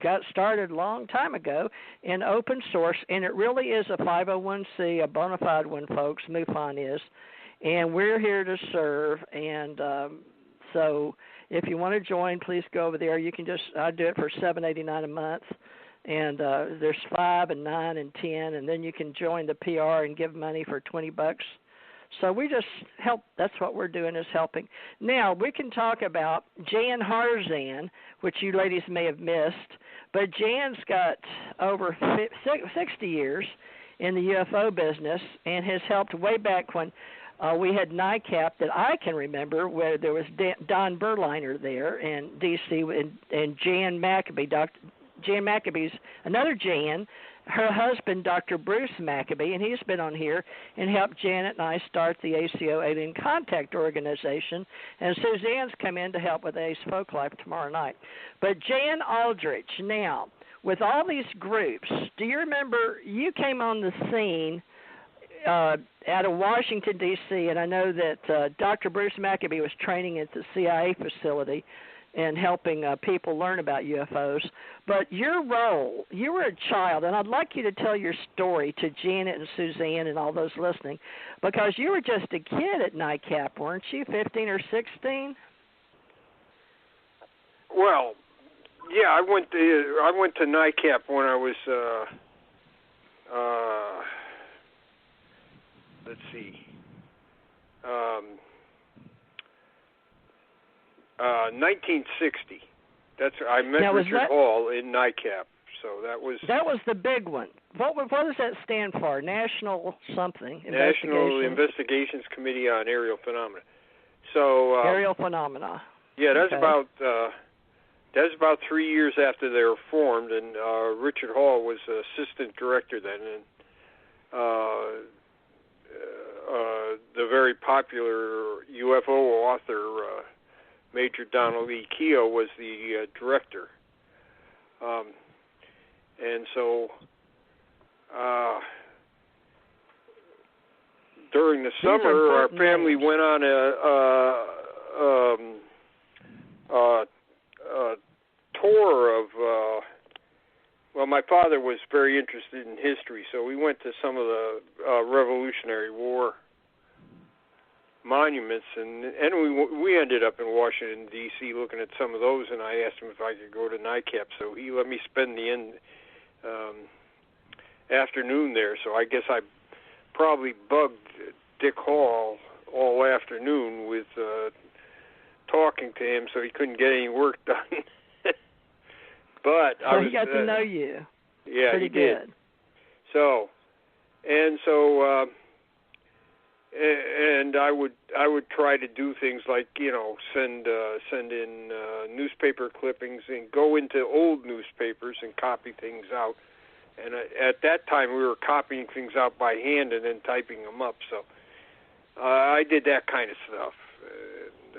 got started a long time ago in open source, and it really is a 501c, a bona fide one, folks. MUFON is, and we're here to serve. And so, if you want to join, please go over there. You can I do it for $7.89 a month, and there's 5 and 9 and 10, and then you can join the PR and give money for $20. So we just help. That's what we're doing, is helping. Now, we can talk about Jan Harzan, which you ladies may have missed, but Jan's got over 60 years in the UFO business and has helped way back when we had NICAP that I can remember, where there was Don Berliner there in D.C. and Jan Maccabee. Jan Maccabee's another Jan, her husband, Dr. Bruce Maccabee, and he's been on here and helped Janet and I start the ACO Alien Contact Organization, and Suzanne's come in to help with Ace Folklife tomorrow night. But Jan Aldrich, now, with all these groups, do you remember you came on the scene out of Washington, D.C., and I know that Dr. Bruce Maccabee was training at the CIA facility and helping people learn about UFOs. But your role, you were a child, and I'd like you to tell your story to Janet and Suzanne and all those listening, because you were just a kid at NICAP, weren't you, 15 or 16? Well, yeah, I went to NICAP when I was, let's see, 1960. I met Richard Hall in NICAP, so that was the big one. What does that stand for? National something? National Investigations Committee on Aerial Phenomena. So aerial phenomena. Yeah, that's about 3 years after they were formed, and Richard Hall was assistant director then, and the very popular UFO author, Major Donald E. Keogh, was the director. And so during the summer, our family went on a tour of, well, my father was very interested in history, so we went to some of the Revolutionary War monuments, and we ended up in Washington, D.C., looking at some of those, and I asked him if I could go to NICAP, so he let me spend the afternoon there. So I guess I probably bugged Dick Hall all afternoon with talking to him, so he couldn't get any work done. But so he got to know you. Yeah, pretty he did. Good. So and I would try to do things like, send in newspaper clippings and go into old newspapers and copy things out. And at that time, we were copying things out by hand and then typing them up. So I did that kind of stuff. And,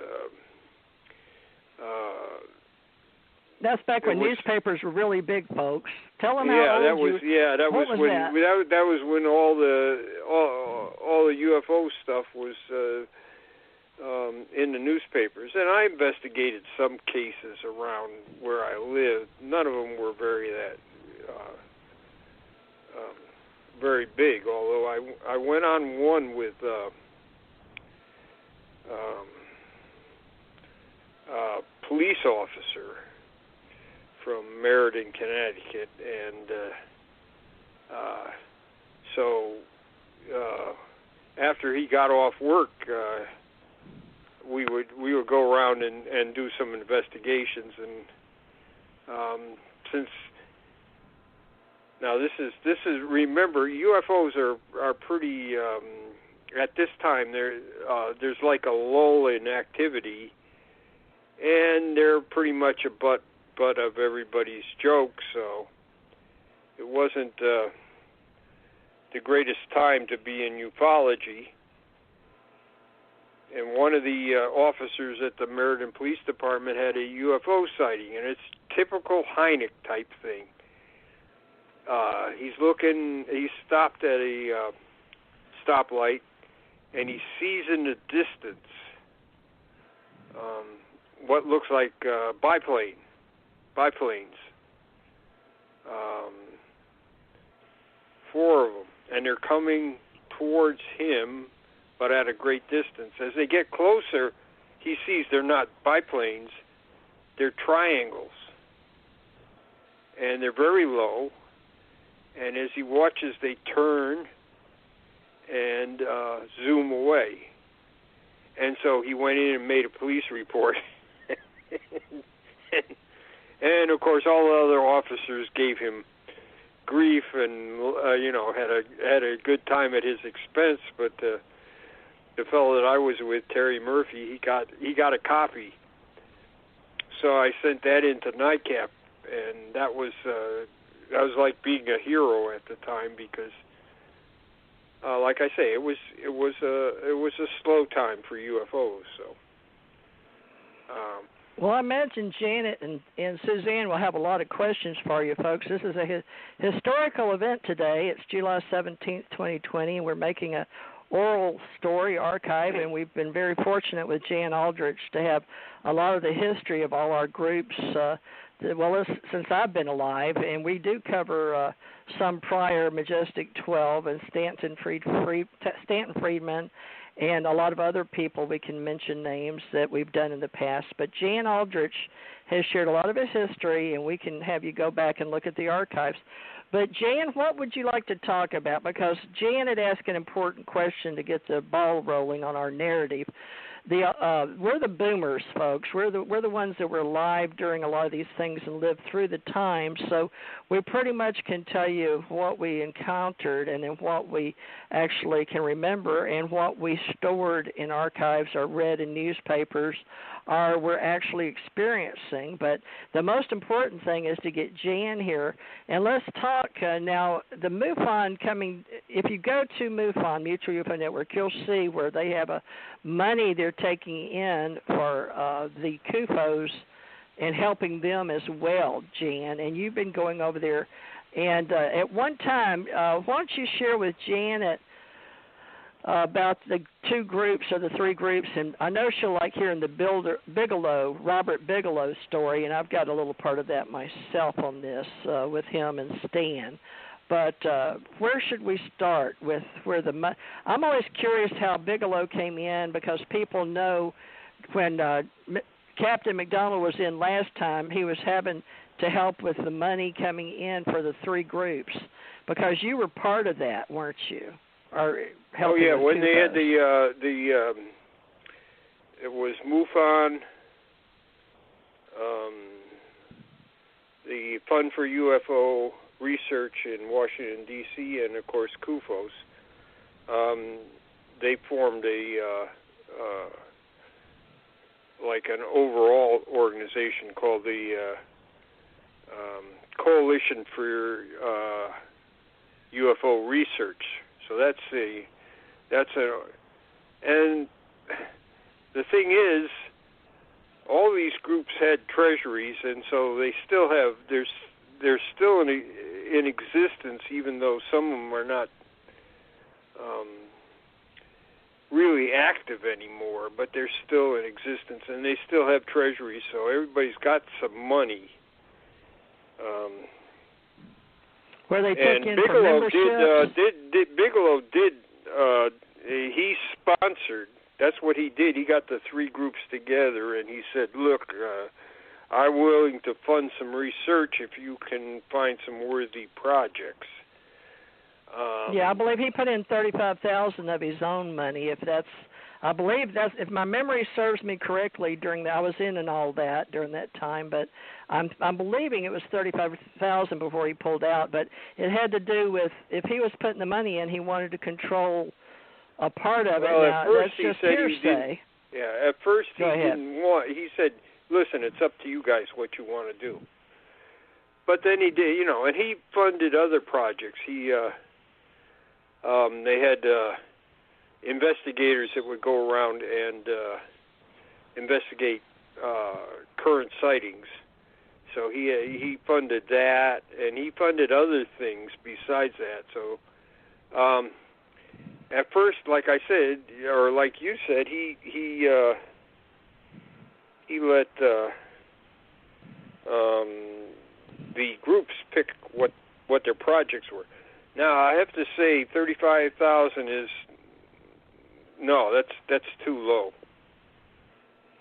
that's back when newspapers were really big, folks. Tell them how old that was when all the UFO stuff was in the newspapers, and I investigated some cases around where I lived. None of them were very big, although I went on one with a police officer from Meriden, Connecticut, and so after he got off work, we would go around and do some investigations, and since now this is remember, UFOs are pretty at this time there's like a lull in activity, and they're pretty much a butt of everybody's joke, so it wasn't the greatest time to be in ufology. And one of the officers at the Meriden Police Department had a UFO sighting, and it's typical Hynek type thing. He stopped at a stoplight, and he sees in the distance what looks like biplanes. 4 of them, and they're coming towards him, but at a great distance. As they get closer, he sees they're not biplanes, they're triangles. And they're very low, and as he watches, they turn and zoom away. And so he went in and made a police report. and of course, all the other officers gave him grief and had a good time at his expense. But the fellow that I was with, Terry Murphy, he got a copy. So I sent that into Nightcap, and that was like being a hero at the time because, like I say, it was a slow time for UFOs. So. Well, I imagine Janet and Suzanne will have a lot of questions for you, folks. This is a historical event today. It's July 17th, 2020, and we're making a oral story archive, and we've been very fortunate with Jan Aldrich to have a lot of the history of all our groups, since I've been alive, and we do cover some prior Majestic 12 and Stanton Friedman, and a lot of other people we can mention names that we've done in the past. But Jan Aldrich has shared a lot of his history, and we can have you go back and look at the archives. But, Jan, what would you like to talk about? Because Jan had asked an important question to get the ball rolling on our narrative. We're the boomers, folks. We're the ones that were alive during a lot of these things and lived through the time. So we pretty much can tell you what we encountered and then what we actually can remember and what we stored in archives or read in newspapers or we're actually experiencing. But the most important thing is to get Jan here. And let's talk now, the MUFON coming, if you go to MUFON, Mutual UFO Network, you'll see where they have money they're taking in for the CUFOs and helping them as well, Jan. And you've been going over there. And at one time, why don't you share with Janet about the 2 groups or the 3 groups, and I know she'll like hearing the Robert Bigelow story, and I've got a little part of that myself on this with him and Stan. But where should we start with I'm always curious how Bigelow came in because people know when Captain McDonald was in last time, he was having to help with the money coming in for the 3 groups because you were part of that, weren't you? Or when they had it was MUFON, the Fund for UFO Research in Washington, D.C., and, of course, CUFOS. They formed like an overall organization called the Coalition for UFO Research. So and the thing is, all these groups had treasuries, and so they still have. They're still in existence, even though some of them are not really active anymore. But they're still in existence, and they still have treasuries. So everybody's got some money. Where they took in Bigelow he sponsored. That's what he did. He got the 3 groups together, and he said, "Look, I'm willing to fund some research if you can find some worthy projects." I believe he put in $35,000 of his own money. If my memory serves me correctly, I was in and all that during that time, but I'm believing it was $35,000 before he pulled out. But it had to do with if he was putting the money in, he wanted to control a part of it. Now, that's just hearsay. At first he didn't want. He said, "Listen, it's up to you guys what you want to do." But then he did, and he funded other projects. They had investigators that would go around and investigate current sightings. So he funded that, and he funded other things besides that. So at first, like I said, or like you said, he let the groups pick what their projects were. Now I have to say, 35,000 is that's too low.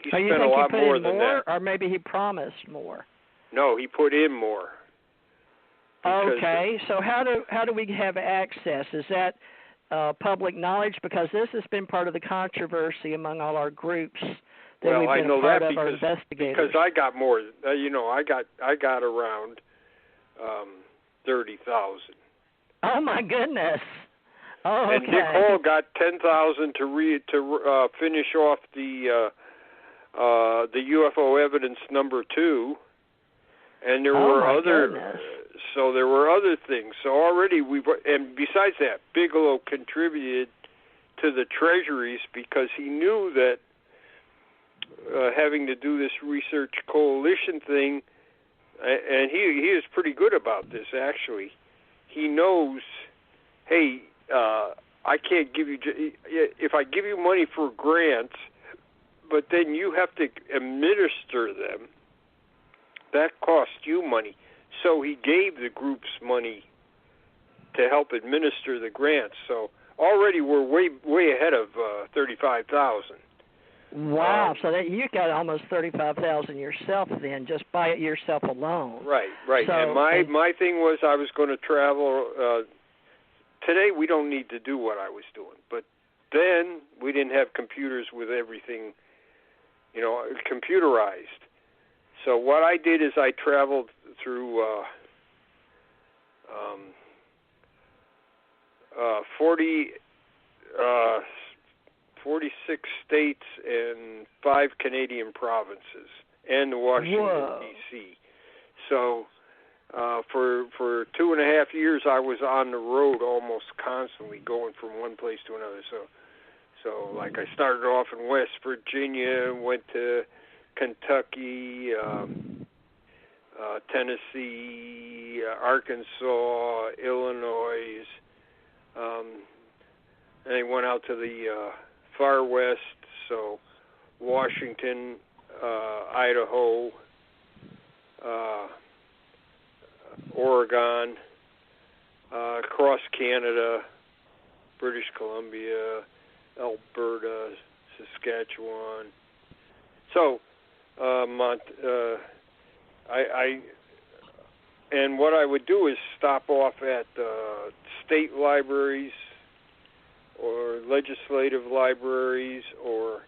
He you spent think a lot he put more in than more, that. or maybe he promised more? No, he put in more. Okay, so how do we have access? Is that public knowledge? Because this has been part of the controversy among all our groups that we've been a part of, our investigators. Because I got more. I got around 30,000. Oh my goodness! Oh, okay. And Nicole got 10,000 to finish off the UFO evidence number 2, and there were other. Goodness. So there were other things. So already and besides that, Bigelow contributed to the treasuries because he knew that having to do this research coalition thing, and he is pretty good about this actually. He knows, hey, I can't give you, if I give you money for grants, but then you have to administer them, that costs you money. So he gave the groups money to help administer the grants. So already we're way ahead of 35,000. Wow! So that you got almost 35,000 yourself then, just by it yourself alone. Right. So, and my thing was I was going to travel. Today we don't need to do what I was doing, but then we didn't have computers with everything, computerized. So what I did is I traveled through 46 states and 5 Canadian provinces and Washington, D.C. So for 2.5 years I was on the road almost constantly, going from one place to another. So like I started off in West Virginia, went to Kentucky, Tennessee, Arkansas, Illinois, and I went out to the far west, so Washington, Idaho, Oregon, across Canada, British Columbia, Alberta, Saskatchewan. So, and what I would do is stop off at state libraries or legislative libraries or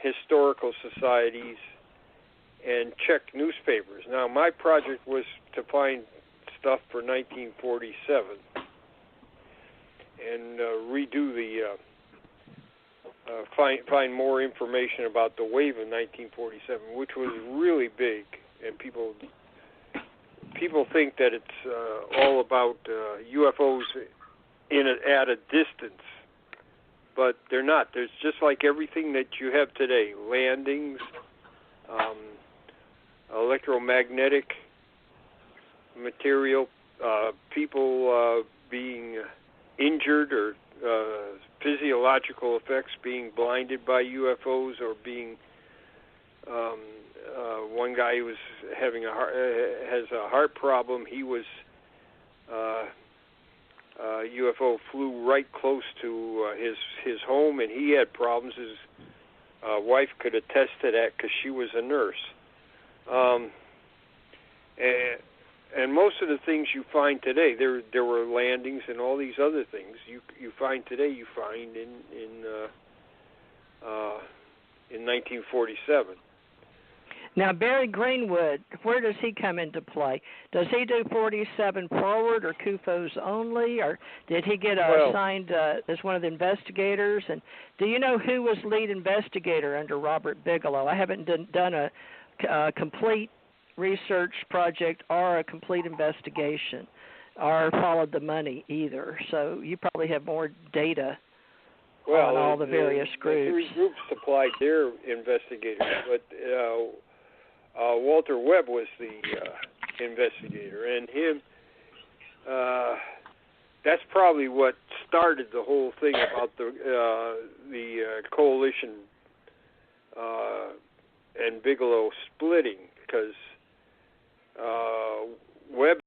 historical societies and check newspapers. Now, my project was to find stuff for 1947 and redo the find more information about the wave of 1947, which was really big, and people think that it's all about UFOs at a distance, but they're not. There's just like everything that you have today: landings, electromagnetic material, people being injured or physiological effects, being blinded by UFOs, or being one guy who was having has a heart problem. He was UFO flew right close to his home, and he had problems. His wife could attest to that because she was a nurse. And most of the things you find today, there were landings and all these other things you find today. You find in 1947. Now, Barry Greenwood, where does he come into play? Does he do 47 forward or CUFOs only, or did he get assigned as one of the investigators? And do you know who was lead investigator under Robert Bigelow? I haven't done a complete research project or a complete investigation or followed the money either. So you probably have more data on all the various groups. The 3 groups supplied their investigators, but Walter Webb was the investigator, and him. That's probably what started the whole thing about the coalition and Bigelow splitting, because Webb